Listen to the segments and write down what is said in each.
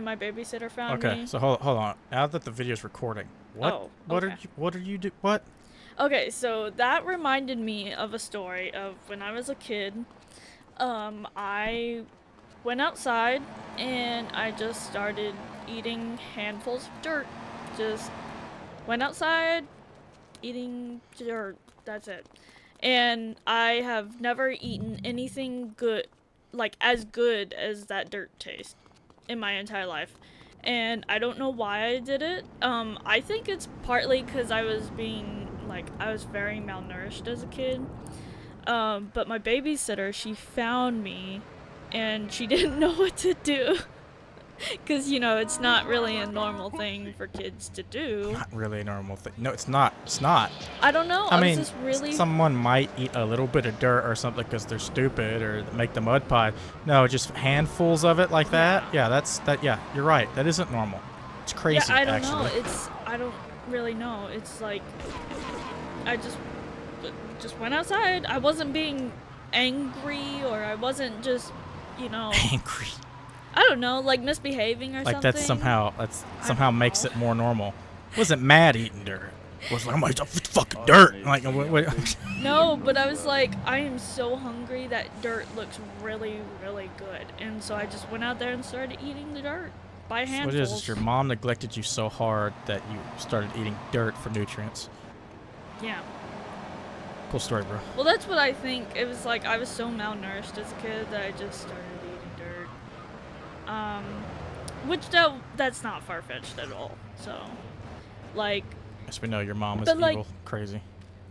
my babysitter found Okay, me. so hold on. Now that the video's recording, what? Oh, What okay. are you do? What? Okay, so that reminded me of a story of when I was a kid. I went outside and I just started eating handfuls of dirt. Just went outside, eating dirt. That's it. And I have never eaten anything good, like as good as that dirt taste in my entire life. And I don't know why I did it. I think it's partly because I was very malnourished as a kid. But my babysitter, she found me and she didn't know what to do. Because, it's not really a normal thing for kids to do. Not really a normal thing. No, it's not. It's not. I don't know. I I was mean, just really. someone might eat a little bit of dirt or something because they're stupid or make the mud pie. No, just handfuls of it like that. Yeah, that's that. Yeah, you're right. That isn't normal. It's crazy. Yeah, I don't actually. know. I don't really know. It's like I just went outside. I wasn't being angry or I wasn't just, Angry. I don't know, like misbehaving or Like something. that's somehow makes it more normal. Wasn't mad eating dirt. Was like, I'm like, fucking dirt. Like, what? No, but I was like, I am so hungry that dirt looks really, really good. And so I just went out there and started eating the dirt by handfuls. What it is your mom neglected you so hard that you started eating dirt for nutrients. Yeah. Cool story, bro. Well, that's what I think. It was like I was so malnourished as a kid that I just started eating dirt. Which that's not far-fetched at all. So, like. Yes, we know your mom is But, evil, like, crazy.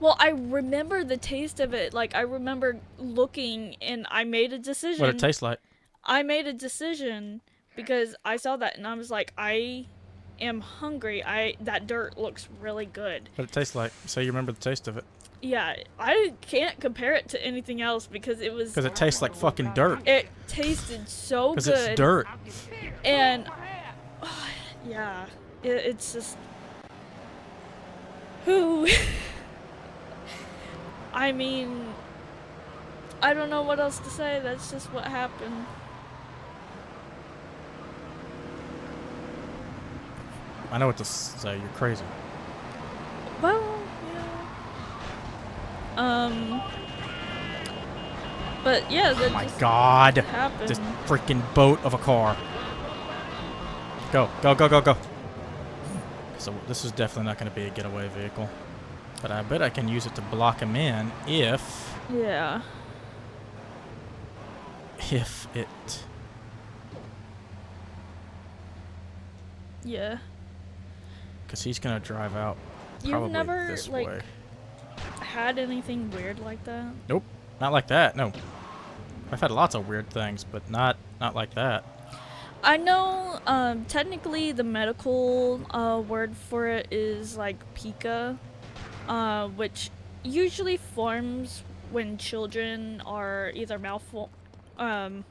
Well, I remember the taste of it. Like, I remember looking and I made a decision. What it tastes like? I made a decision because I saw that and I was like, I am hungry. That dirt looks really good. What it tastes like? Say you remember the taste of it. Yeah, I can't compare it to anything else because it was. Because it tastes like fucking dirt. It tasted so good. Because it's dirt. And yeah, it's just. Who? I mean, I don't know what else to say. That's just what happened. I know what to say. You're crazy. Well, yeah. But yeah, that Oh my just god. happened. This freaking boat of a car. Go, go, go, go, go. So this is definitely not going to be a getaway vehicle. But I bet I can use it to block him in if... Yeah. If it... Yeah. Because he's going to drive out probably You've never, this like, way. had anything weird like that? Nope. Not like that, no. I've had lots of weird things, but not like that. I know, technically the medical word for it is like pica, which usually forms when children are either can't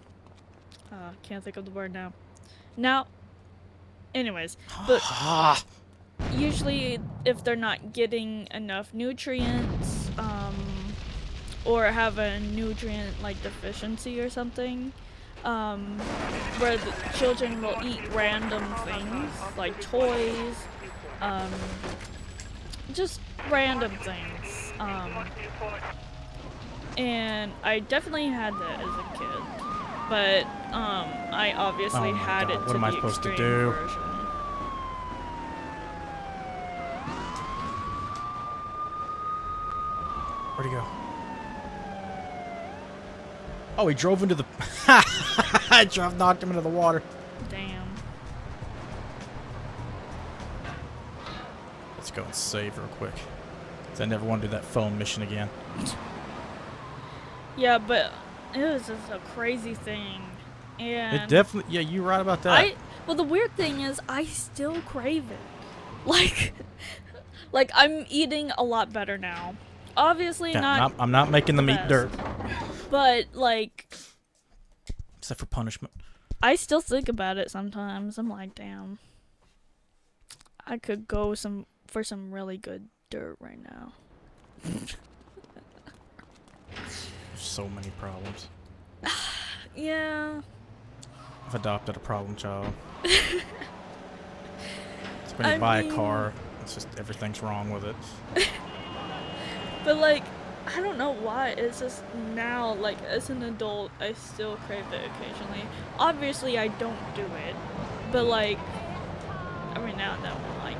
think of the word now. Now, anyways, but usually if they're not getting enough nutrients, or have a nutrient like deficiency or something, where the children will eat random things like toys, just random things. And I definitely had that as a kid, but I obviously had it to what am I the supposed to extreme do? version. Where'd he go? Oh, he drove into the... I knocked him into the water. Damn. Let's go and save real quick. 'Cause I never want to do that phone mission again. Yeah, but it was just a crazy thing. And It definitely... Yeah, you're right about that. well, the weird thing is I still crave it. Like I'm eating a lot better now. Obviously Yeah, I'm not making them eat best. dirt. But, like, Except for punishment. I still think about it sometimes. I'm like, damn. I could go for some really good dirt right now. There's so many problems. Yeah. I've adopted a problem child. It's when you I buy a mean, car, it's just everything's wrong with it. but like, I don't know why. It's just now, like, as an adult, I still crave it occasionally. Obviously, I don't do it, but like, every now and then, I'm like,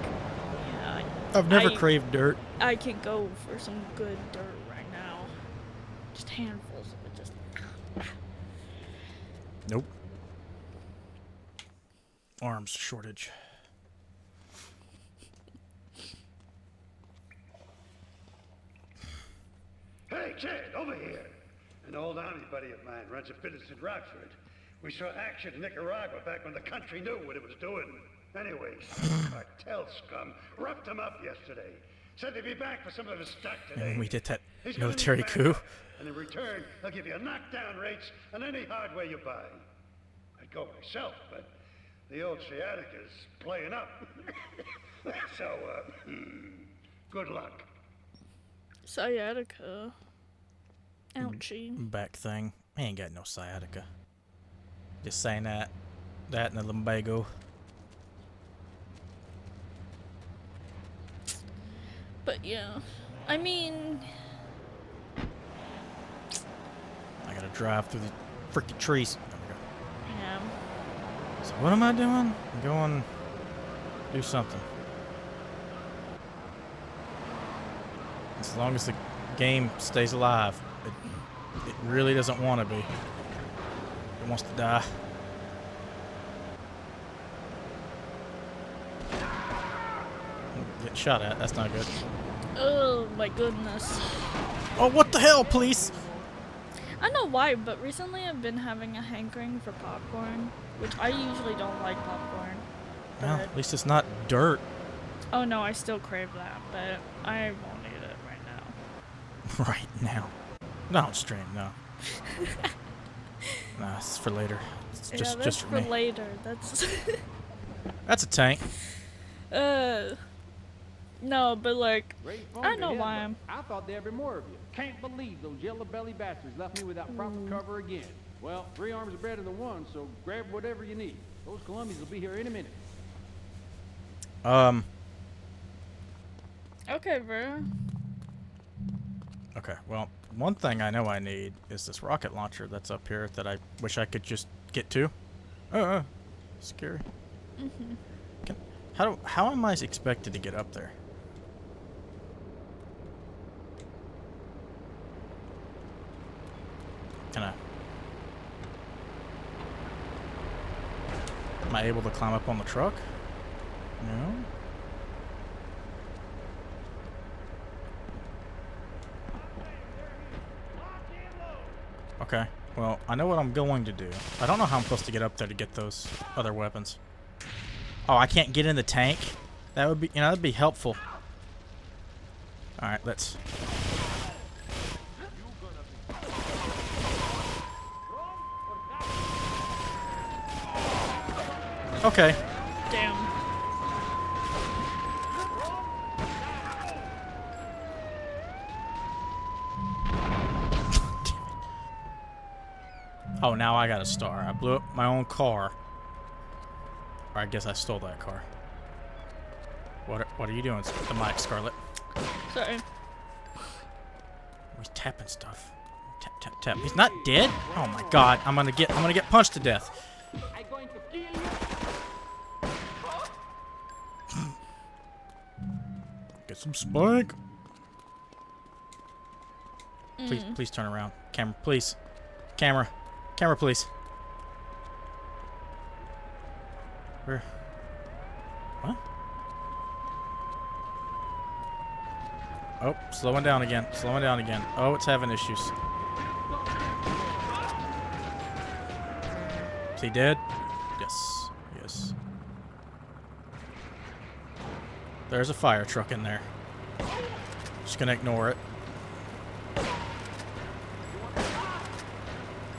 yeah, I've never craved dirt. I can go for some good dirt right now. Just handfuls of it, just. Nope. Arms shortage. Hey, Chad, over here. An old army buddy of mine runs a business in Rockford. We saw action in Nicaragua back when the country knew what it was doing. Anyway, some cartel scum roughed him up yesterday. Said they'd be back for some of his stock today. And we did that He's gonna need military coup. backup, and in return, they'll give you knockdown rates on any hardware you buy. I'd go myself, but the old sciatica's playing up. So, good luck. Sciatica. Ouchie. Back thing. I ain't got no sciatica. Just saying that. That and the lumbago. But yeah, I mean, I gotta drive through the freaking trees. There we go. yeah. So what am I doing? I'm going do something. As long as the game stays alive. It really doesn't want to be. It wants to die. Getting shot at. That's not good. Oh my goodness. Oh, what the hell, police? I don't know why, but recently I've been having a hankering for popcorn, which I usually don't like popcorn. Well, But at least it's not dirt. oh no, I still crave that, but I won't eat it right now. Right now. Don't stream, no. Nah, it's for later. It's Yeah, just that's for for me. later. That's That's a tank. no, but like Great fun I to know hear, why but I'm. I thought there'd be more of you. Can't believe those yellow belly bastards left me without proper cover again. Well, 3 arms are better than 1, so grab whatever you need. Those Colombians will be here any minute. Okay, bro. Okay, well, one thing I know I need is this rocket launcher that's up here that I wish I could just get to. Scary. How am I expected to get up there? Can I? Am I able to climb up on the truck? No. Okay, well, I know what I'm going to do. I don't know how I'm supposed to get up there to get those other weapons. Oh, I can't get in the tank? That would be, that'd be helpful. Alright, let's... Okay. Damn. Oh, now I got a star. I blew up my own car. Or I guess I stole that car. What are you doing with the mic, Scarlet? Sorry. He's tapping stuff. Tap tap tap. He's not dead? Oh my god. I'm gonna get punched to death. I'm going to kill you. Get some spike. Please turn around. Camera, please. Camera, please. Where? What? Oh, slowing down again. Oh, it's having issues. Is he dead? Yes. Yes. There's a fire truck in there. Just gonna ignore it.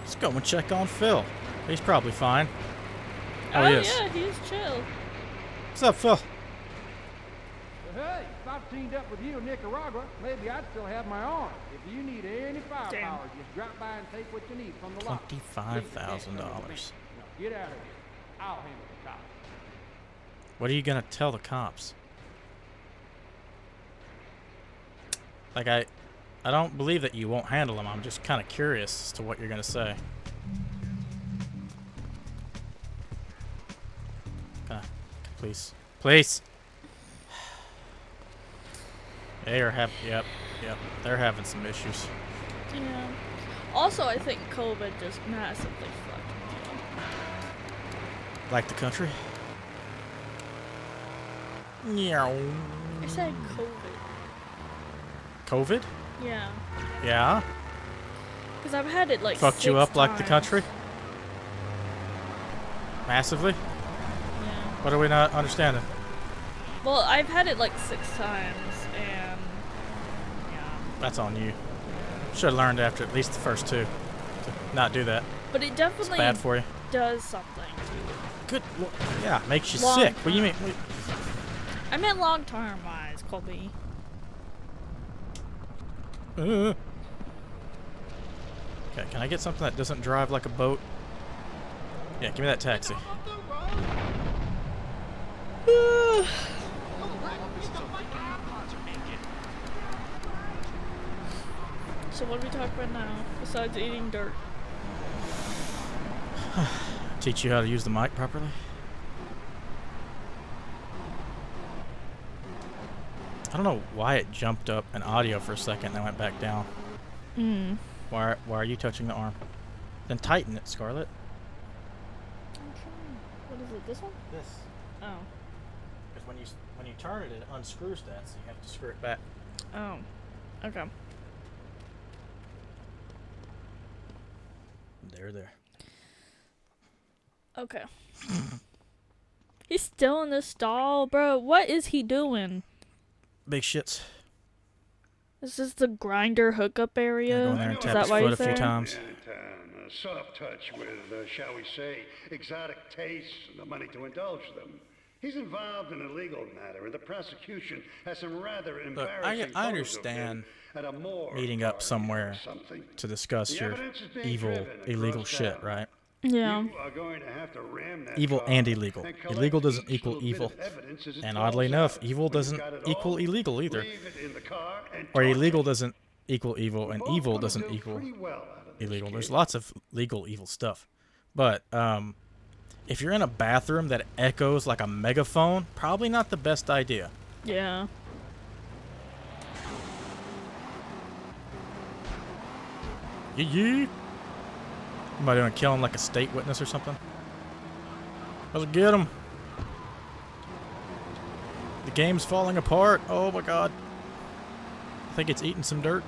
Let's go and check on Phil. He's probably fine. Oh, he is. Yeah, he's chill. What's up, Phil? Hey, if I teamed up with you in Nicaragua, maybe I'd still have my arm. If you need any firepower, just drop by and take what you need from the lot. $25,000. Now, get out of here. I'll handle the cops. What are you gonna tell the cops? Like, I don't believe that you won't handle them. I'm just kind of curious as to what you're gonna say. Please. Please! They are yep, they're having some issues. Yeah. Also, I think COVID just massively fucked me up. Like the country? Yeah. I said COVID. COVID? Yeah. Yeah? Because I've had it like Fucked 6 you up like the times. country? Massively? Yeah. What are we not understanding? Well, I've had it like 6 times, and yeah. That's on you. Should have learned after at least the first 2 to not do that. But it It's definitely bad for you. does something. Good. Yeah, makes you Long sick. What do you mean? term. I meant long-term wise, Colby. Okay, can I get something that doesn't drive like a boat? Yeah, give me that taxi. So what do we talk about now, besides eating dirt? Teach you how to use the mic properly? I don't know why it jumped up in audio for a second and then went back down. Hmm. Why are you touching the arm? Then tighten it, Scarlet. What is it, this one? This. Oh. Because when you turn it, it unscrews that, so you have to screw it back. Oh. Okay. There. Okay. He's still in the stall, bro. What is he doing? Big shits. Is this the grinder hookup area? Go in there and Is tap that his why foot he's a few there? times. And a soft touch with, shall we say, exotic tastes and the money to indulge them. He's involved in a legal matter, and the prosecution has some rather embarrassing I photos understand of him at a morgue meeting up party or somewhere something. to discuss The your evidence is being evil, driven illegal across shit, town. right? Yeah. You are going to have to ram that Evil car and illegal. and collect Illegal doesn't each equal little bit evil. of evidence as it And oddly falls enough, out. evil When you've doesn't got it equal all, illegal either. leave it in the car and Or torch illegal it. doesn't equal evil, and Both evil gonna doesn't do equal pretty well out of this, illegal. There's kid. lots of legal evil stuff. But if you're in a bathroom that echoes like a megaphone, probably not the best idea. Yeah. Yee. Am I doing killing like a state witness or something? Let's get him. The game's falling apart. Oh my god. I think it's eating some dirt.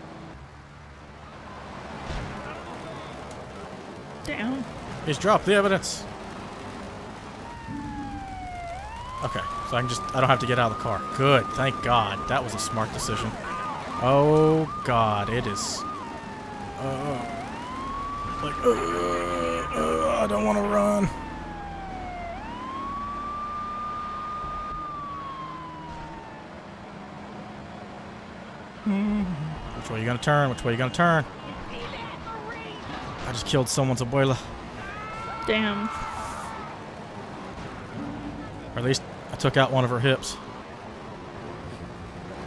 Damn. He's dropped the evidence. Okay, so I don't have to get out of the car. Good, thank God. That was a smart decision. Oh God, it is. I don't want to run. Which way you gonna turn? Which way you gonna turn? I just killed someone's abuela. Damn. Or at least I took out one of her hips.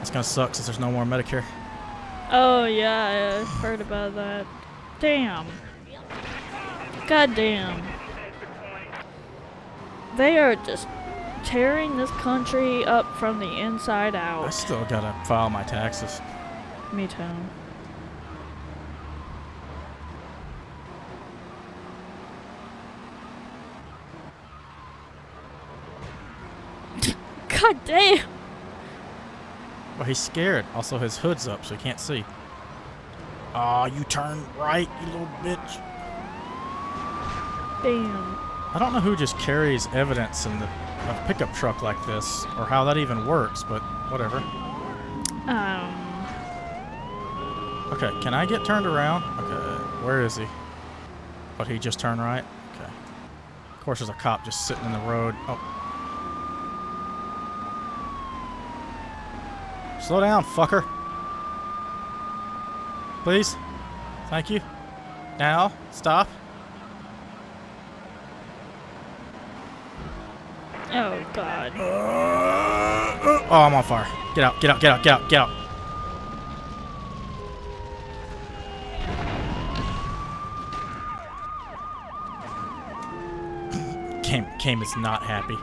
It's gonna suck since there's no more Medicare. Oh, yeah, I heard about that. Damn. God damn. They are just tearing this country up from the inside I out. still gotta file my taxes. Me too. God damn. Well, he's scared. Also, his hood's up, so he can't see. Aw, you turn right, you little bitch. Damn. I don't know who just carries evidence in a pickup truck like this, or how that even works, but whatever. Okay, can I get turned around? Okay, where is he? Oh, he just turned right? Okay. Of course, there's a cop just sitting in the road. Oh. Slow down, fucker. Please. Thank you. Now, stop. Oh god. Oh, I'm on fire. Get out, get out, get out, get out, get out. Game is not happy.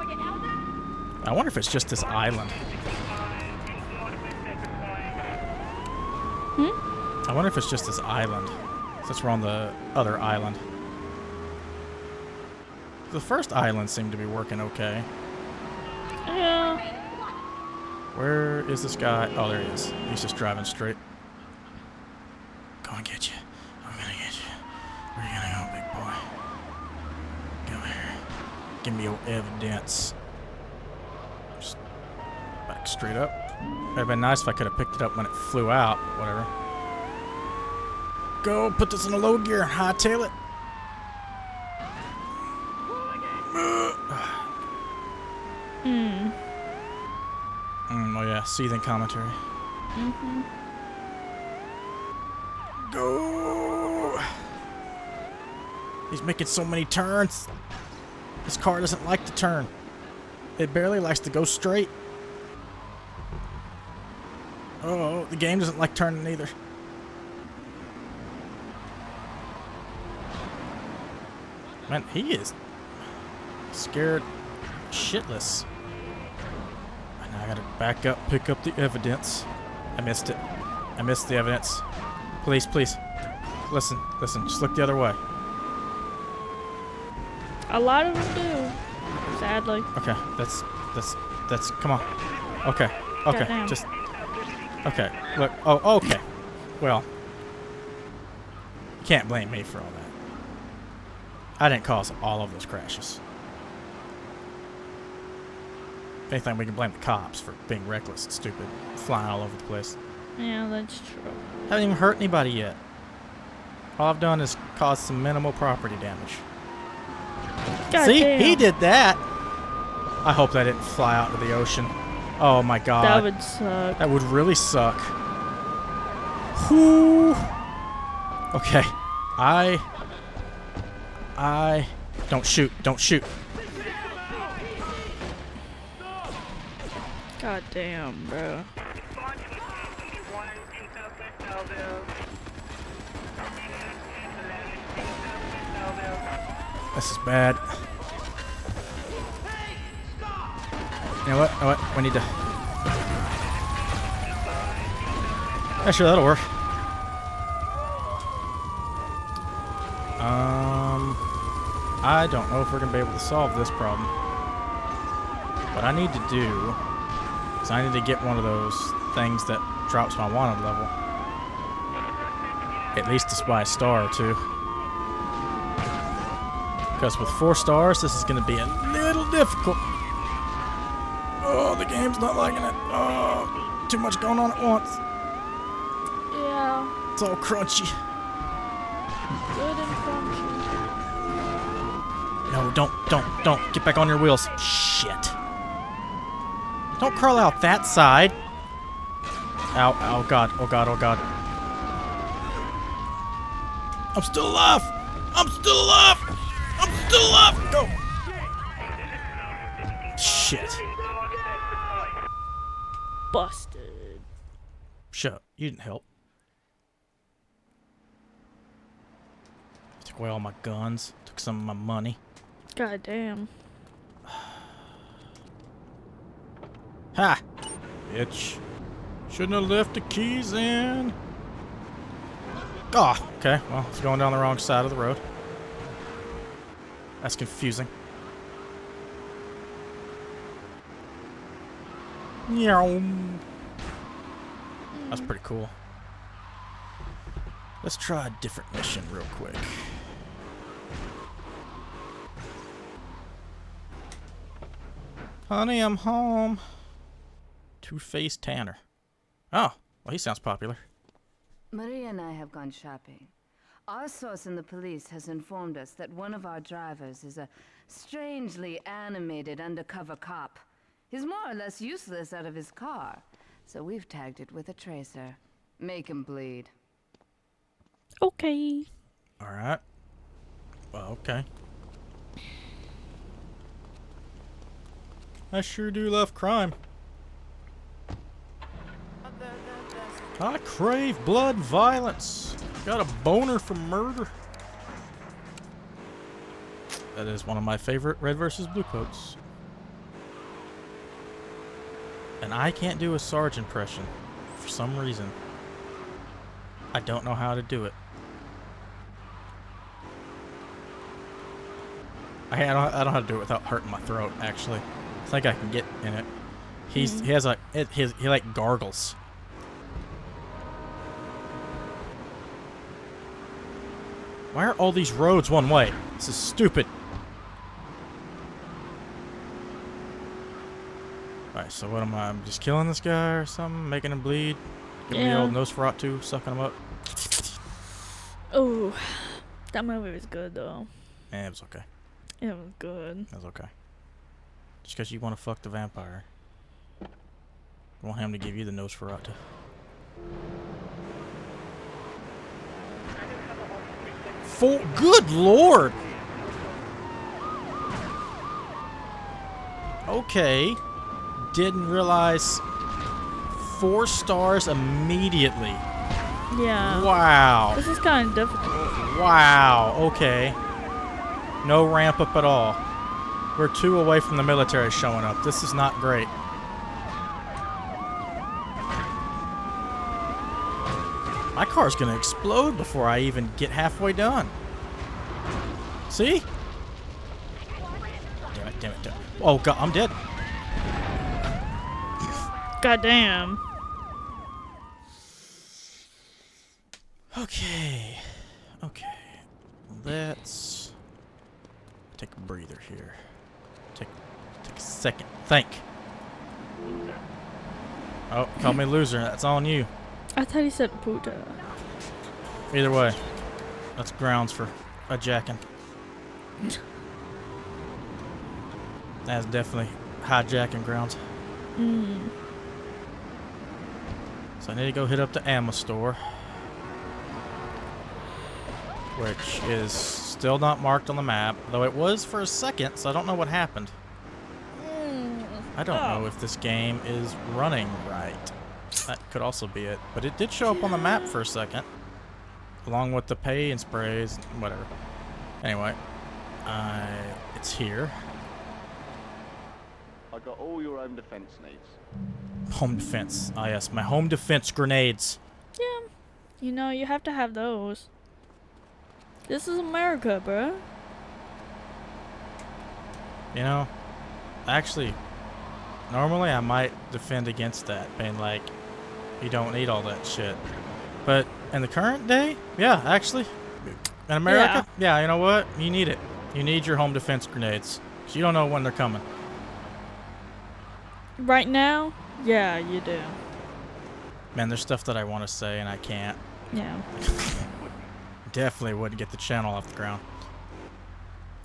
I wonder if it's just this island. I wonder if it's just this island. Since we're on the other island. The first island seemed to be working okay. Yeah. Where is this guy? Oh, there he is. He's just driving straight. Gonna get you. I'm gonna get you. Where you gonna go, big boy? Come here. Give me your evidence. Just back straight up. It'd have been nice if I could have picked it up when it flew out. Whatever. Go put this in a low gear and hightail it. Oh yeah, seething commentary. Go! He's making so many turns. This car doesn't like to turn. It barely likes to go straight. Oh, the game doesn't like turning either. Man, he is scared shitless. And now I gotta back up, pick up the evidence. I missed it. I missed the evidence. Please, please. Listen, listen. Just look the other way. A lot of them do. Sadly. Okay, that's, come on. Okay, okay, Goddamn. just, okay. Look, oh, okay. Well, you can't blame me for all that. I didn't cause all of those crashes. If anything, we can blame the cops for being reckless and stupid, flying all over the place. Yeah, that's true. Haven't even hurt anybody yet. All I've done is cause some minimal property damage. God See, damn. he did that. I hope that didn't fly out into the ocean. Oh my god. That would suck. That would really suck. Whoo. Okay. I don't shoot. Don't shoot. God damn, bro. This is bad. You know what? You know what? We need to. Yeah, sure, that'll work. I don't know if we're gonna be able to solve this problem. What I need to do is I need to get one of those things that drops my wanted level. At least to buy a star or two. Because with 4 stars, this is going to be a little difficult. Oh, the game's not liking it. Oh, too much going on at once. Yeah. It's all crunchy. Good and crunchy. No, don't. Get back on your wheels. Shit. Don't crawl out that side. Ow, oh god, oh god, oh god. I'm still alive! I'm still alive! I'm still alive! Go! Shit. Busted. Shut up. You didn't help. Took away all my guns. Took some of my money. God damn. Ha! Bitch. Shouldn't have left the keys in. Oh, okay. Well, it's going down the wrong side of the road. That's confusing. Meow. That's pretty cool. Let's try a different mission real quick. Honey, I'm home. Two-Faced Tanner. Oh, well, he sounds popular. Maria and I have gone shopping. Our source in the police has informed us that one of our drivers is a strangely animated undercover cop. He's more or less useless out of his car, so we've tagged it with a tracer. Make him bleed. Okay. All right. Well, okay. I sure do love crime. I crave blood violence. Got a boner for murder. That is one of my favorite Red versus Blue quotes. And I can't do a Sarge impression for some reason. I don't know how to do it. I don't know how to do it without hurting my throat. Actually, I think I can get in it. He has like he like gargles. Why are all these roads one way? This is stupid. Alright, so what am I? I'm just killing this guy or something? Making him bleed? Giving me the old Nosferatu, sucking him up? Oh, that movie was good though. Eh, it was okay. It was good. It was okay. Just because you want to fuck the vampire. You want him to give you the Nosferatu. Good lord! Okay. Didn't realize 4 stars immediately. Yeah. Wow. This is kind of difficult. Wow. Okay. No ramp up at all. We're 2 away from the military showing up. This is not great. My car's gonna explode before I even get halfway done. See? Damn it, damn it, damn it. Oh god, I'm dead. Goddamn. Okay. Okay. Let's take a breather here. Take a second. Think. Oh, call me loser. That's on you. I thought he said puta. Either way, that's grounds for a jacking. That's definitely hijacking grounds. So I need to go hit up the ammo store, which is still not marked on the map, though it was for a second, so I don't know what happened. I don't know if this game is running right. That could also be it, but it did show up on the map for a second, along with the pay and sprays, whatever. Anyway, it's here. I got all your own defense needs. Home defense. Ah, yes, my home defense grenades. Yeah. You know, you have to have those. This is America, bruh. You know, actually, normally I might defend against that, being like, you don't need all that shit. But in the current day, yeah, actually, in America, yeah, you know what? You need it. You need your home defense grenades. 'Cause you don't know when they're coming. Right now, yeah, you do. Man, there's stuff that I want to say and I can't. Yeah. Definitely wouldn't get the channel off the ground.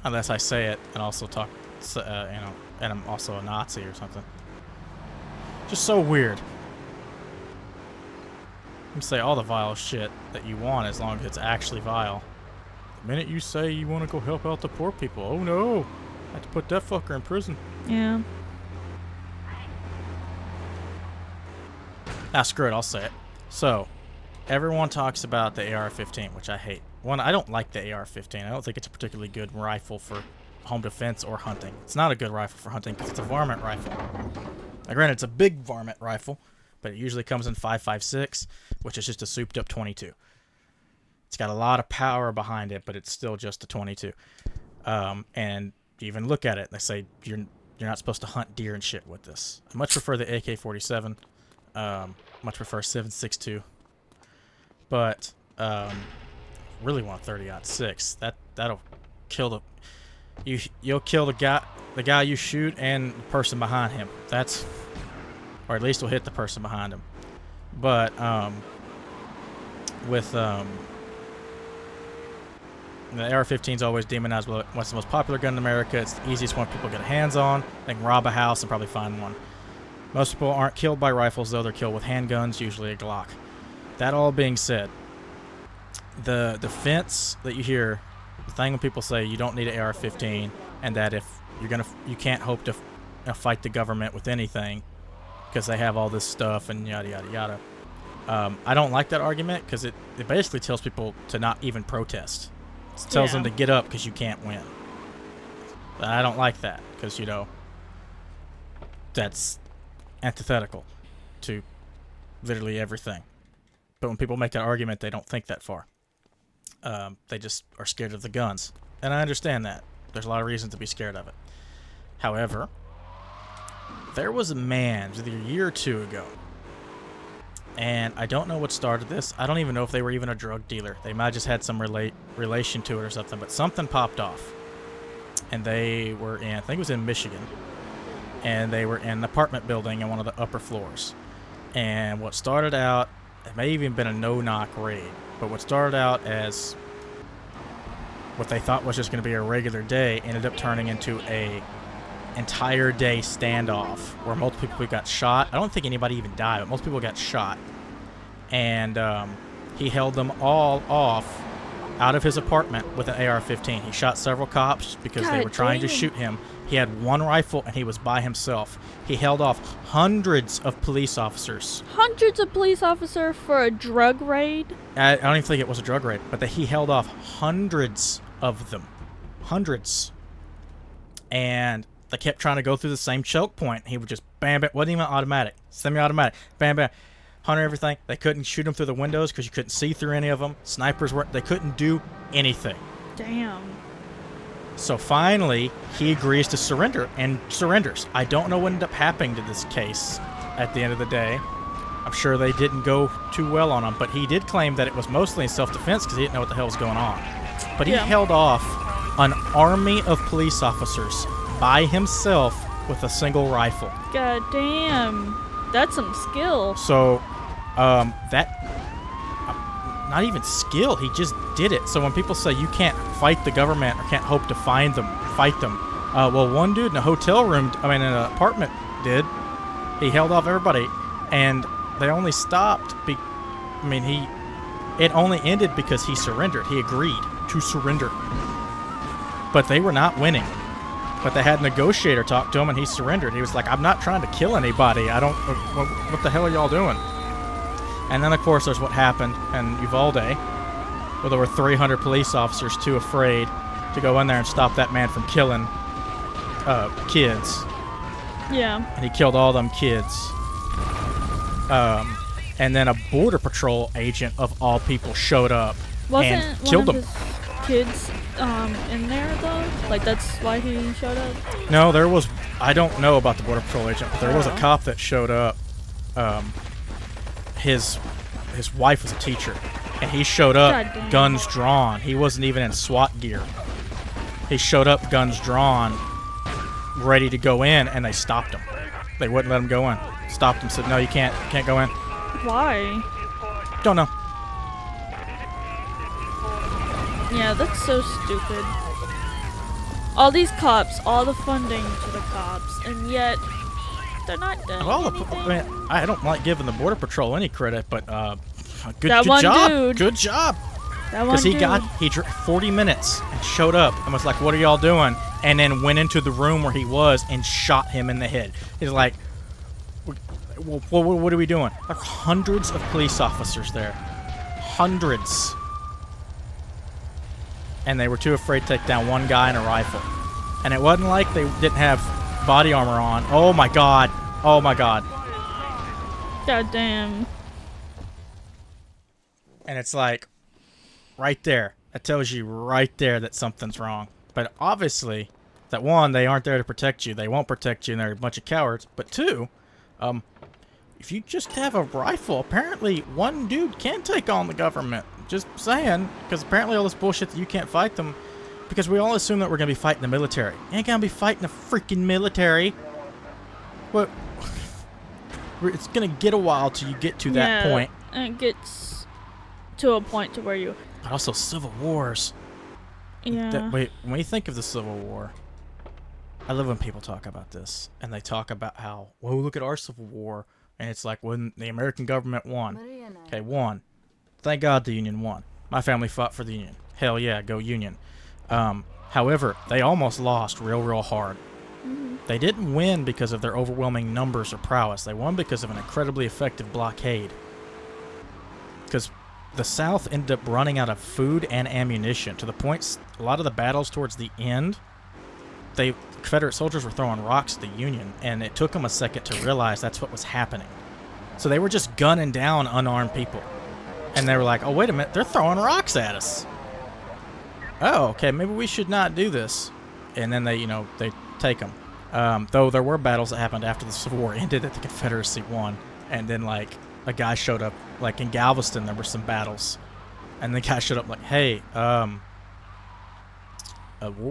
Unless I say it and also talk, you know, and I'm also a Nazi or something. Just so weird. You can say all the vile shit that you want as long as it's actually vile. The minute you say you want to go help out the poor people, oh no, I have to put that fucker in prison. Yeah. Ah, screw it, I'll say it. So, everyone talks about the AR-15, which I hate. One, I don't like the AR-15. I don't think it's a particularly good rifle for home defense or hunting. It's not a good rifle for hunting because it's a varmint rifle. Now, granted, it's a big varmint rifle, but it usually comes in 5.56, which is just a souped-up 22. It's got a lot of power behind it, but it's still just a 22. And you even look at it, they say you're not supposed to hunt deer and shit with this. I much prefer the AK-47. Much prefer 7.62. But really want 30-06. That'll kill you'll kill the guy you shoot and the person behind him. That's, or at least will hit the person behind him. But with the AR-15 is always demonized. What's the most popular gun in America? It's the easiest one people get their hands on. They can rob a house and probably find one. Most people aren't killed by rifles, though. They're killed with handguns, usually a Glock. That all being said, the defense that you hear, the thing when people say you don't need an AR-15, and that if you can't hope to fight the government with anything because they have all this stuff and yada yada yada. I don't like that argument because it basically tells people to not even protest. It tells them to get up because you can't win. I don't like that because, you know, that's antithetical to literally everything. But when people make that argument, they don't think that far. They just are scared of the guns. And I understand that. There's a lot of reasons to be scared of it. However, there was a man, it was either a year or two ago, and I don't know what started this. I don't even know if they were even a drug dealer. They might have just had some relation to it or something, but something popped off. And they were in, I think it was in Michigan, and they were in an apartment building in one of the upper floors. And what started out, it may have even been a no-knock raid, but what started out as what they thought was just going to be a regular day ended up turning into a entire day standoff where multiple people got shot. I don't think anybody even died, but most people got shot. And he held them all off out of his apartment with an AR-15. He shot several cops because they were trying to shoot him. He had one rifle and he was by himself. He held off hundreds of police officers. Hundreds of police officers for a drug raid? I don't even think it was a drug raid, but he held off hundreds of them. Hundreds. And they kept trying to go through the same choke point. He would just bam, bam. Wasn't even automatic. Semi-automatic. Bam, bam. Hunter everything. They couldn't shoot them through the windows because you couldn't see through any of them. Snipers weren't. They couldn't do anything. Damn. So finally, he agrees to surrender and surrenders. I don't know what ended up happening to this case at the end of the day. I'm sure they didn't go too well on him, but he did claim that it was mostly in self-defense because he didn't know what the hell was going on. But he held off an army of police officers by himself with a single rifle. God damn. That's some skill. So, not even skill, he just did it. So when people say you can't fight the government or can't hope to fight them, well, one dude in a hotel room, in an apartment did. He held off everybody, and they only stopped, it only ended because he surrendered. He agreed to surrender. But they were not winning. But they had a negotiator talk to him, and he surrendered. He was like, I'm not trying to kill anybody. What the hell are y'all doing? And then, of course, there's what happened in Uvalde, where there were 300 police officers too afraid to go in there and stop that man from killing kids. Yeah. And he killed all them kids. And then a Border Patrol agent, of all people, showed up and killed them. Kids in there though? Like that's why he showed up? No, there was, I don't know about the Border Patrol agent, but there was a cop that showed up. His wife was a teacher, and he showed up guns drawn. He wasn't even in SWAT gear. He showed up guns drawn, ready to go in, and they stopped him. They wouldn't let him go in. Stopped him, said, no, you can't go in. Why? Don't know. Yeah, that's so stupid. All these cops, all the funding to the cops, and yet they're not doing anything. I don't like giving the Border Patrol any credit, but good That one job. dude. Good job. That one dude. He 40 minutes and showed up and was like, what are y'all doing? And then went into the room where he was and shot him in the head. He's like, what are we doing? There are hundreds of police officers there. Hundreds. And they were too afraid to take down one guy in a rifle. And it wasn't like they didn't have body armor on. Oh my god. Oh my god. God damn. And it's like, right there. That tells you right there that something's wrong. But obviously, that one, they aren't there to protect you. They won't protect you, and they're a bunch of cowards. But two, if you just have a rifle, apparently one dude can take on the government. Just saying, because apparently all this bullshit that you can't fight them, because we all assume that we're going to be fighting the military. You ain't going to be fighting the freaking military. What? It's going to get a while till you get to that point. And it gets to a point to where you... But also civil wars. Yeah. Wait, when you think of the Civil War, I love when people talk about this, and they talk about how, well, look at our Civil War, and it's like when the American government won. Okay, won. Thank God the Union won. My family fought for the Union. Hell yeah, go Union. However, they almost lost real hard. They didn't win because of their overwhelming numbers or prowess. They won because of an incredibly effective blockade. Because the South ended up running out of food and ammunition to the point a lot of the battles towards the end, Confederate soldiers were throwing rocks at the Union, and it took them a second to realize that's what was happening. So they were just gunning down unarmed people. And they were like, oh, wait a minute, they're throwing rocks at us. Oh, okay, maybe we should not do this. And then they take them. Though there were battles that happened after the Civil War ended that the Confederacy won. And then, like, a guy showed up, like in Galveston, there were some battles. And the guy showed up like, hey,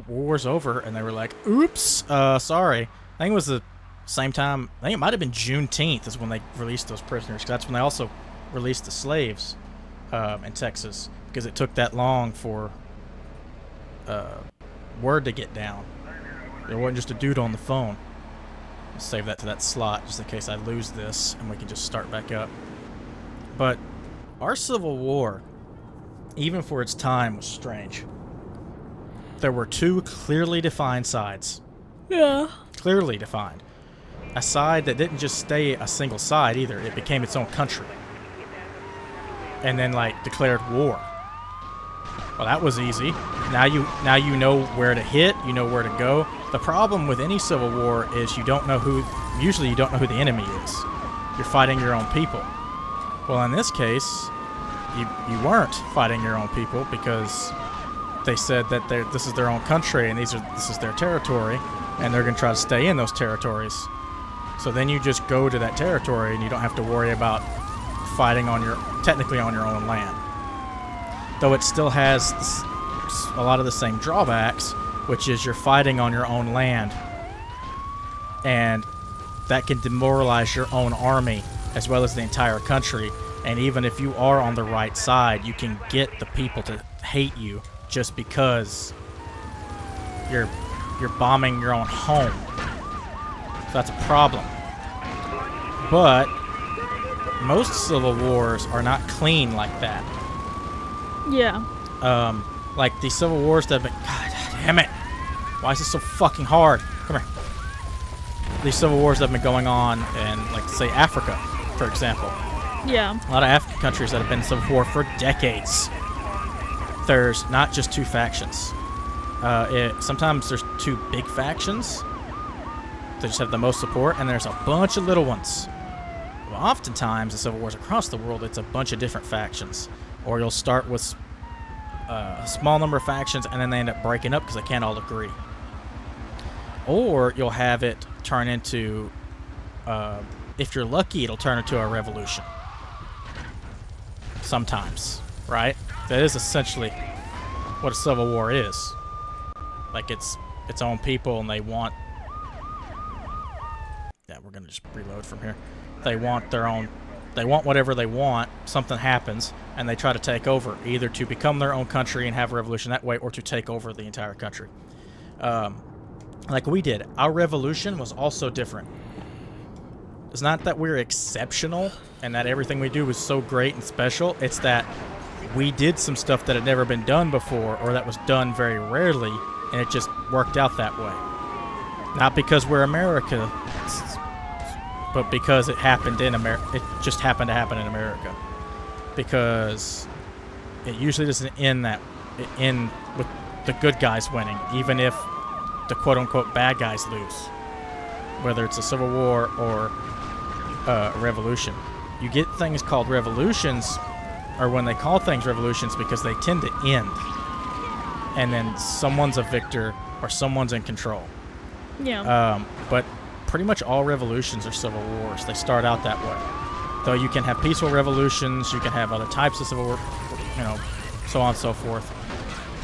war's over. And they were like, oops, sorry. I think it was the same time, I think it might have been Juneteenth is when they released those prisoners. 'Cause that's when they also released the slaves in Texas. Because it took that long for word to get down. There wasn't just a dude on the phone. I'll save that to that slot just in case I lose this and we can just start back up. But our Civil War, even for its time, was strange. There were two clearly defined sides. Yeah. Clearly defined. A side that didn't just stay a single side either. It became its own country. And then, like, declared war. Well, that was easy. Now you know where to hit, you know where to go. The problem with any civil war is usually you don't know who the enemy is. You're fighting your own people. Well, in this case, you weren't fighting your own people because they said that this is their own country and this is their territory, and they're going to try to stay in those territories. So then you just go to that territory and you don't have to worry about fighting technically on your own land. Though it still has a lot of the same drawbacks, which is you're fighting on your own land. And that can demoralize your own army as well as the entire country. And even if you are on the right side, you can get the people to hate you just because you're bombing your own home. So that's a problem. But most civil wars are not clean like that. Yeah. Like the civil wars that have been... God damn it! Why is this so fucking hard? Come here. These civil wars that have been going on in, like, say, Africa, for example. Yeah. A lot of African countries that have been in civil war for decades. There's not just two factions. Sometimes there's two big factions that just have the most support, and there's a bunch of little ones. Well, oftentimes, in civil wars across the world, it's a bunch of different factions. Or you'll start with a small number of factions, and then they end up breaking up because they can't all agree. Or you'll have it turn into, if you're lucky, it'll turn into a revolution. Sometimes, right? That is essentially what a civil war is. Like, it's its own people, and they want... Yeah, we're going to just reload from here. They want their own... They want whatever they want, something happens, and they try to take over, either to become their own country and have a revolution that way, or to take over the entire country. Like we did. Our revolution was also different. It's not that we're exceptional and that everything we do was so great and special. It's that we did some stuff that had never been done before, or that was done very rarely, and it just worked out that way. Not because we're America, but because it happened in America. It just happened to happen in America. Because it usually doesn't end with the good guys winning, even if the quote-unquote bad guys lose. Whether it's a civil war or a revolution. You get things called revolutions, or when they call things revolutions, because they tend to end. And then someone's a victor or someone's in control. Yeah. But pretty much all revolutions are civil wars. They start out that way. Though you can have peaceful revolutions, you can have other types of civil war, so on and so forth.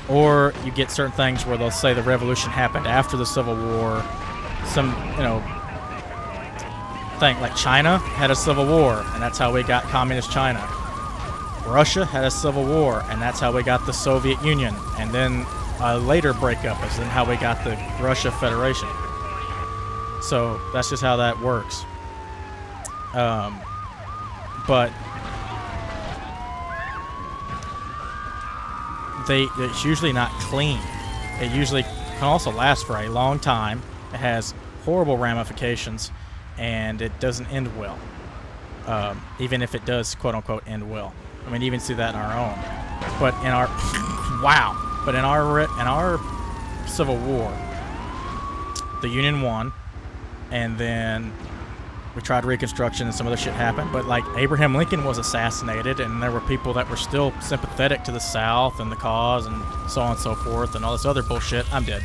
Or you get certain things where they'll say the revolution happened after the Civil War. Some, thing like China had a civil war, and that's how we got communist China. Russia had a civil war, and that's how we got the Soviet Union. And then a later breakup is then how we got the Russia Federation. So that's just how that works. But it's usually not clean. It usually can also last for a long time, It has horrible ramifications, and it doesn't end well. Even if it does, quote unquote, end well. I mean, even see that in our own. But in our wow. But in our Civil War, the Union won, and then we tried Reconstruction and some other shit happened. But like Abraham Lincoln was assassinated, and there were people that were still sympathetic to the South and the cause, and so on and so forth, and all this other bullshit. I'm dead.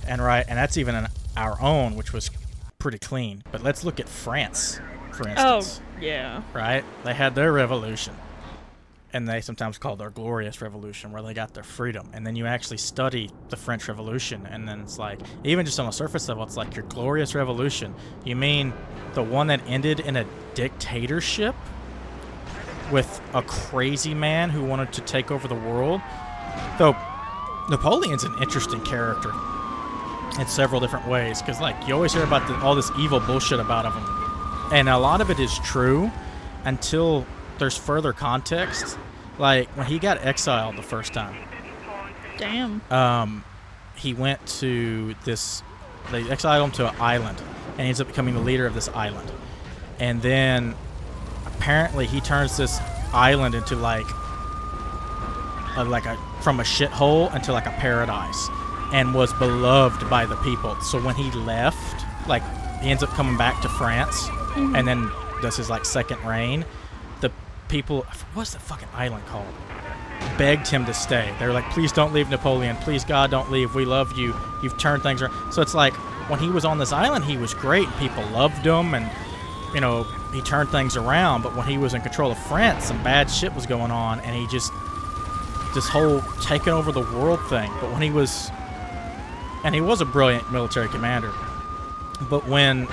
And that's even in our own, which was pretty clean. But let's look at France, for instance. Oh, yeah. Right? They had their revolution. And they sometimes call their glorious revolution, where they got their freedom. And then you actually study the French Revolution, and then it's like, even just on a surface level, it's like your glorious revolution. You mean the one that ended in a dictatorship with a crazy man who wanted to take over the world? Though Napoleon's an interesting character in several different ways, because like you always hear about all this evil bullshit about him, and a lot of it is true until there's further context. Like when he got exiled the first time, Damn. he went to this, they exiled him to an island, and he ends up becoming the leader of this island. And then apparently he turns this island into like from a shithole into like a paradise, and was beloved by the people. So when he left, like he ends up coming back to France, and then does his like second reign. The people, what's the fucking island called, begged him to stay. They were like, please don't leave, Napoleon. Please, God, don't leave. We love you. You've turned things around. So it's like when he was on this island, he was great. People loved him, and you know, he turned things around. But when he was in control of France, some bad shit was going on, and he just, this whole taking over the world thing. But when he was, and he was a brilliant military commander, but when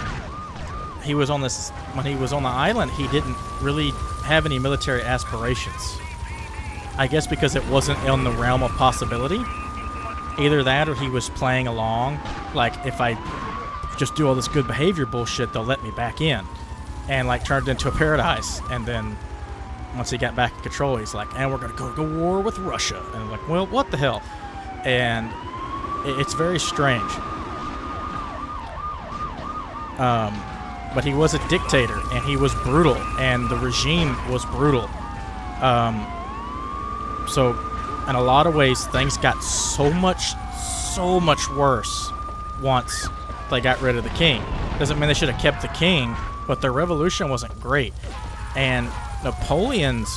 he was on this, when he was on the island, he didn't really have any military aspirations. I guess because it wasn't in the realm of possibility. Either that, or he was playing along, like if I just do all this good behavior bullshit, they'll let me back in, and like turned it into a paradise. And then once he got back in control, he's like, and we're gonna go to war with Russia. And I'm like, well, what the hell? And it's very strange. But he was a dictator, and he was brutal, and the regime was brutal. So in a lot of ways, things got so much worse once they got rid of the king. Doesn't mean they should have kept the king, but their revolution wasn't great. And Napoleon's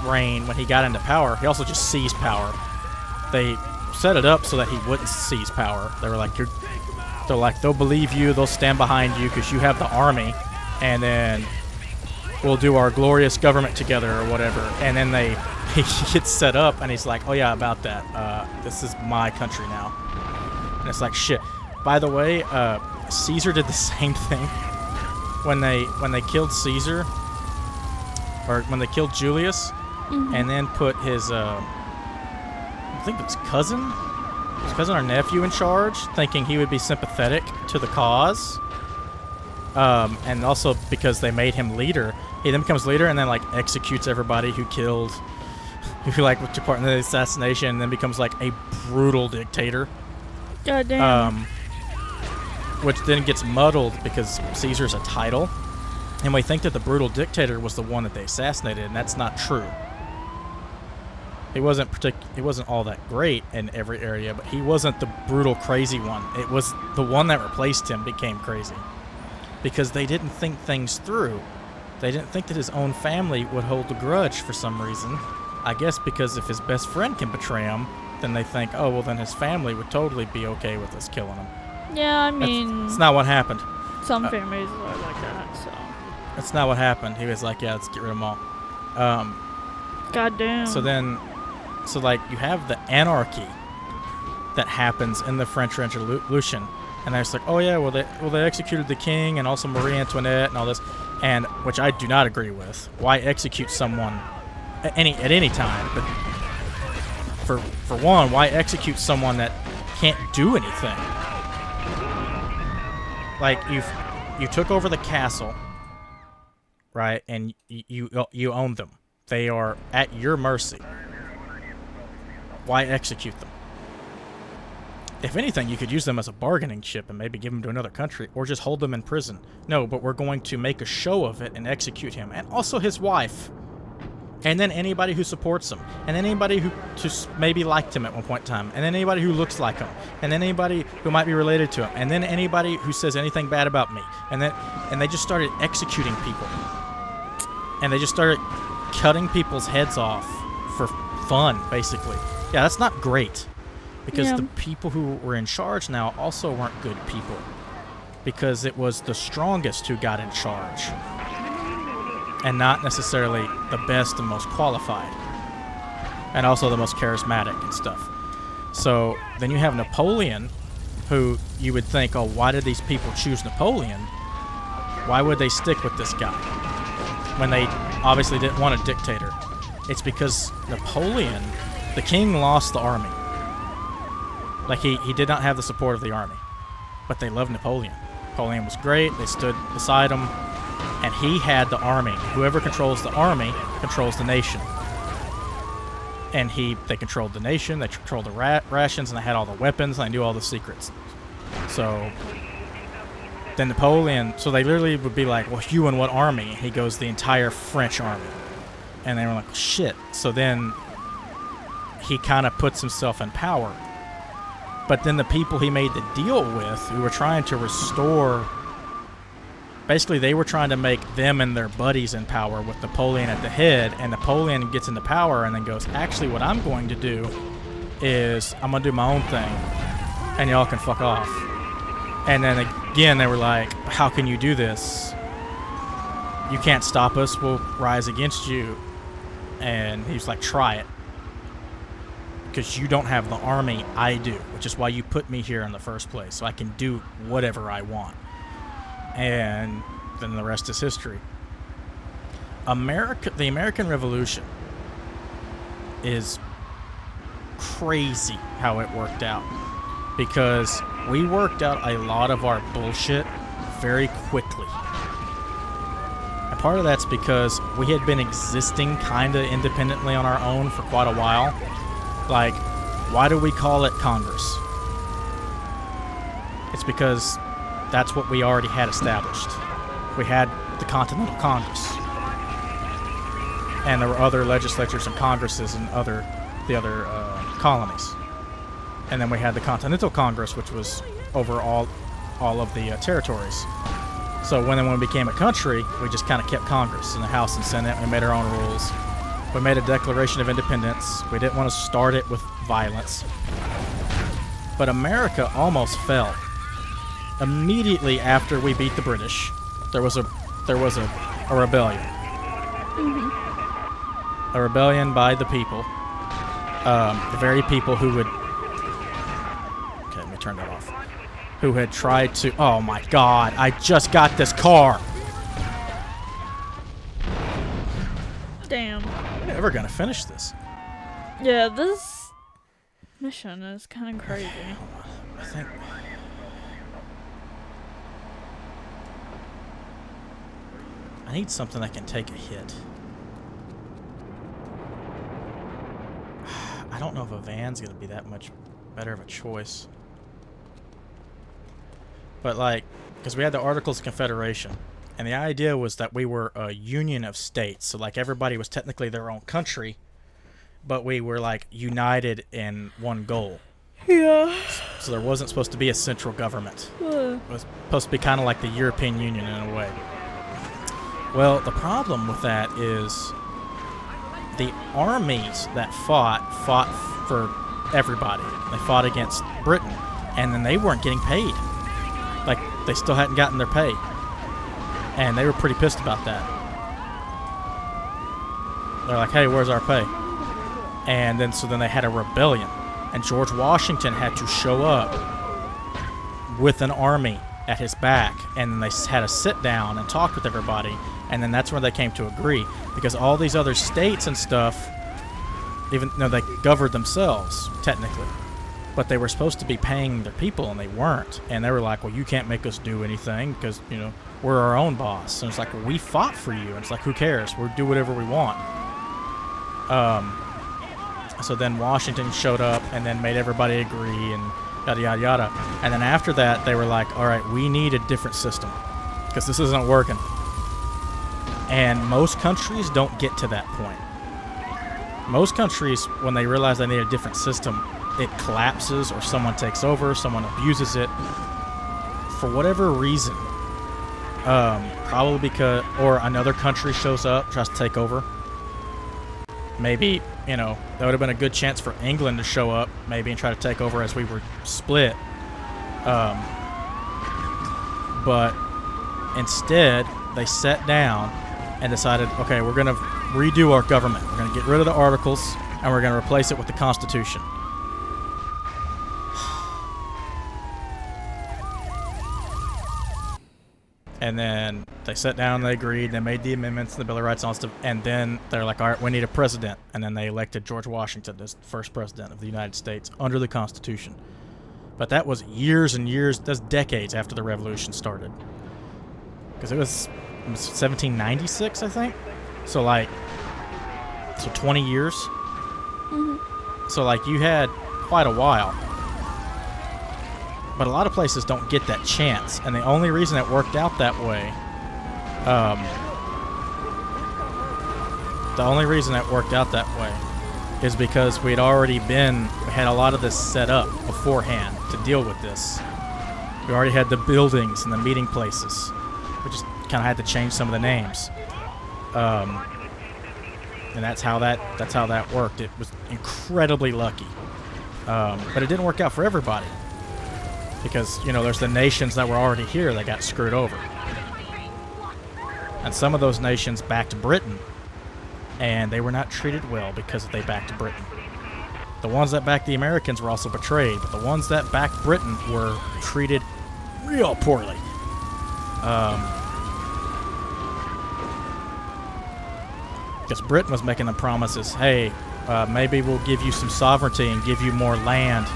reign, when he got into power, he also just seized power. They set it up so that he wouldn't seize power. They were like, they'll believe you, they'll stand behind you because you have the army, and then we'll do our glorious government together or whatever. And then he gets set up, and he's like, oh yeah, about that. This is my country now. And it's like, shit. By the way, Caesar did the same thing when they killed Caesar, or when they killed Julius, and then put his I think it was his cousin or nephew in charge, thinking he would be sympathetic to the cause. And also because they made him leader, he then becomes leader and then like executes everybody who like took part in the assassination, and then becomes like a brutal dictator. Goddamn. Which then gets muddled because Caesar's a title, and we think that the brutal dictator was the one that they assassinated, and that's not true. He wasn't all that great in every area, but he wasn't the brutal, crazy one. It was the one that replaced him became crazy, because they didn't think things through. They didn't think that his own family would hold a grudge for some reason. I guess because if his best friend can betray him, then they think, oh, well, then his family would totally be okay with us killing him. Yeah, I mean, that's not what happened. some families are like that, so. That's not what happened. He was like, yeah, let's get rid of them all. Goddamn. So like you have the anarchy that happens in the French Revolution, and they're just like, oh yeah, well they executed the king and also Marie Antoinette and all this, and which I do not agree with. Why execute someone at any time? But for one, why execute someone that can't do anything? Like you took over the castle, right? And you own them. They are at your mercy. Why execute them? if anything, you could use them as a bargaining chip and maybe give them to another country, or just hold them in prison. No, but we're going to make a show of it and execute him, and also his wife. And then anybody who supports him, and then anybody who just maybe liked him at one point in time, and then anybody who looks like him, and then anybody who might be related to him, and then anybody who says anything bad about me, and they just started executing people, and they just started cutting people's heads off for fun, basically. Yeah, that's not great, because the people who were in charge now also weren't good people, because it was the strongest who got in charge, and not necessarily the best and most qualified, and also the most charismatic and stuff. So then you have Napoleon, who you would think, oh, why did these people choose Napoleon? Why would they stick with this guy when they obviously didn't want a dictator? It's because Napoleon, the king, lost the army. Like, he did not have the support of the army, but they loved Napoleon. Napoleon was great. They stood beside him. And he had the army. Whoever controls the army controls the nation. And they controlled the nation, they controlled the rations, and they had all the weapons, and they knew all the secrets. So then Napoleon, so they literally would be like, well, you and what army? He goes, the entire French army. And they were like, shit. So then he kind of puts himself in power. But then the people he made the deal with, who were trying to restore... Basically, they were trying to make them and their buddies in power with Napoleon at the head, and Napoleon gets into power and then goes, actually, what I'm going to do is I'm going to do my own thing, and y'all can fuck off. And then again, they were like, how can you do this? You can't stop us. We'll rise against you. And he's like, try it. Because you don't have the army, I do, which is why you put me here in the first place, so I can do whatever I want. And then the rest is history. The American Revolution is crazy how it worked out, because we worked out a lot of our bullshit very quickly. And part of that's because we had been existing kind of independently on our own for quite a while. Like, why do we call it Congress? It's because that's what we already had established. We had the Continental Congress. And there were other legislatures and congresses in the other colonies. And then we had the Continental Congress, which was over all of the territories. So when we became a country, we just kind of kept Congress in the House and Senate. We made our own rules. We made a Declaration of Independence. We didn't want to start it with violence. But America almost fell. Immediately after we beat the British, there was a rebellion. Mm-hmm. A rebellion by the people. The very people who would... Okay, let me turn that off. Who had tried to... Oh my god, I just got this car! Damn. I'm never gonna finish this. Yeah, this mission is kind of crazy. Okay, hold on. I think... I need something that can take a hit. I don't know if a van's gonna be that much better of a choice. But like, because we had the Articles of Confederation, and the idea was that we were a union of states, so like everybody was technically their own country, but we were like united in one goal. Yeah. So there wasn't supposed to be a central government. It was supposed to be kind of like the European Union in a way. Well, the problem with that is the armies that fought for everybody. They fought against Britain, and then they weren't getting paid. Like, they still hadn't gotten their pay. And they were pretty pissed about that. They're like, hey, where's our pay? And then so then they had a rebellion. And George Washington had to show up with an army at his back, and then they had a sit down and talk with everybody, and then that's where they came to agree, because all these other states and stuff, even though they governed themselves technically, but they were supposed to be paying their people, and they weren't. And they were like, well, you can't make us do anything because, you know, we're our own boss. And it's like, well, we fought for you. And it's like, who cares? We'll do whatever we want. So then Washington showed up and then made everybody agree, and yada, yada, yada. And then after that, they were like, all right, we need a different system because this isn't working. And most countries don't get to that point. Most countries, when they realize they need a different system, it collapses or someone takes over, someone abuses it for whatever reason. Probably because, or another country shows up, tries to take over. Maybe, you know, that would have been a good chance for England to show up, maybe, and try to take over as we were split. But instead, they sat down and decided, okay, we're going to redo our government. We're going to get rid of the articles, and we're going to replace it with the Constitution. And then they sat down, they agreed, they made the amendments, the Bill of Rights, and all stuff, and then they're like, all right, we need a president. And then they elected George Washington as the first president of the United States under the Constitution. But that was years and years, that's decades after the Revolution started. Because it was 1796, I think? So, like, 20 years? Mm-hmm. So, like, you had quite a while. But a lot of places don't get that chance, and the only reason it worked out that way, is because we had a lot of this set up beforehand to deal with this. We already had the buildings and the meeting places. We just kind of had to change some of the names, and that's how that worked. It was incredibly lucky, but it didn't work out for everybody. Because, you know, there's the nations that were already here that got screwed over. And some of those nations backed Britain, and they were not treated well because they backed Britain. The ones that backed the Americans were also betrayed, but the ones that backed Britain were treated real poorly. Because Britain was making them promises, hey, maybe we'll give you some sovereignty and give you more land,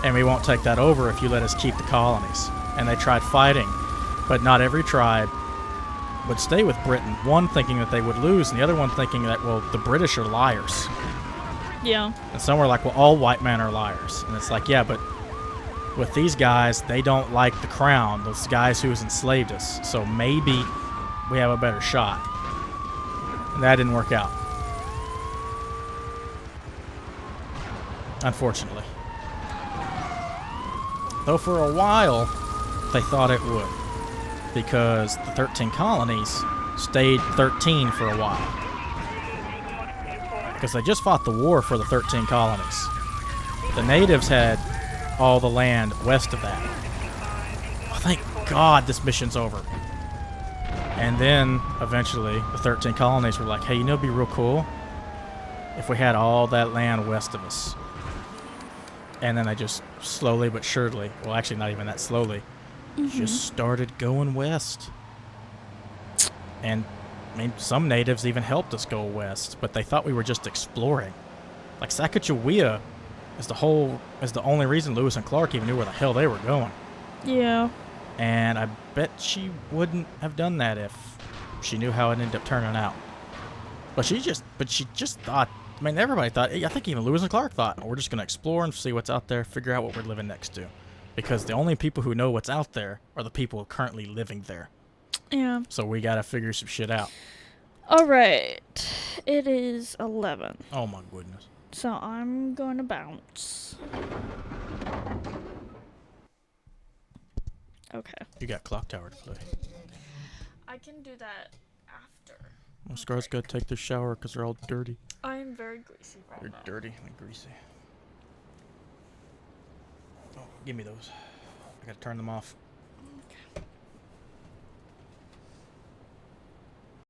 and we won't take that over if you let us keep the colonies. And they tried fighting, but not every tribe would stay with Britain. One thinking that they would lose, and the other one thinking that, well, the British are liars. Yeah. And some were like, well, all white men are liars. And it's like, yeah, but with these guys, they don't like the crown, those guys who has enslaved us. So maybe we have a better shot. And that didn't work out, unfortunately. Though for a while, they thought it would, because the 13 colonies stayed 13 for a while. Because they just fought the war for the 13 colonies. The natives had all the land west of that. Oh, thank God this mission's over. And then, eventually, the 13 colonies were like, hey, you know, it'd be real cool if we had all that land west of us. And then they just slowly but surely, well, actually not even that slowly, just started going west. And, I mean, some natives even helped us go west, but they thought we were just exploring. Like, Sacagawea is the only reason Lewis and Clark even knew where the hell they were going. Yeah. And I bet she wouldn't have done that if she knew how it ended up turning out. But she just thought, I mean, everybody thought, I think even Lewis and Clark thought, we're just going to explore and see what's out there, figure out what we're living next to. Because the only people who know what's out there are the people currently living there. Yeah. So we got to figure some shit out. All right. It is 11. Oh, my goodness. So I'm going to bounce. Okay. You got Clock Tower to play. I can do that after. Well, Scar's got to take their shower because they're all dirty. I am very greasy right They're now. dirty and greasy. Oh, give me those. I got to turn them off.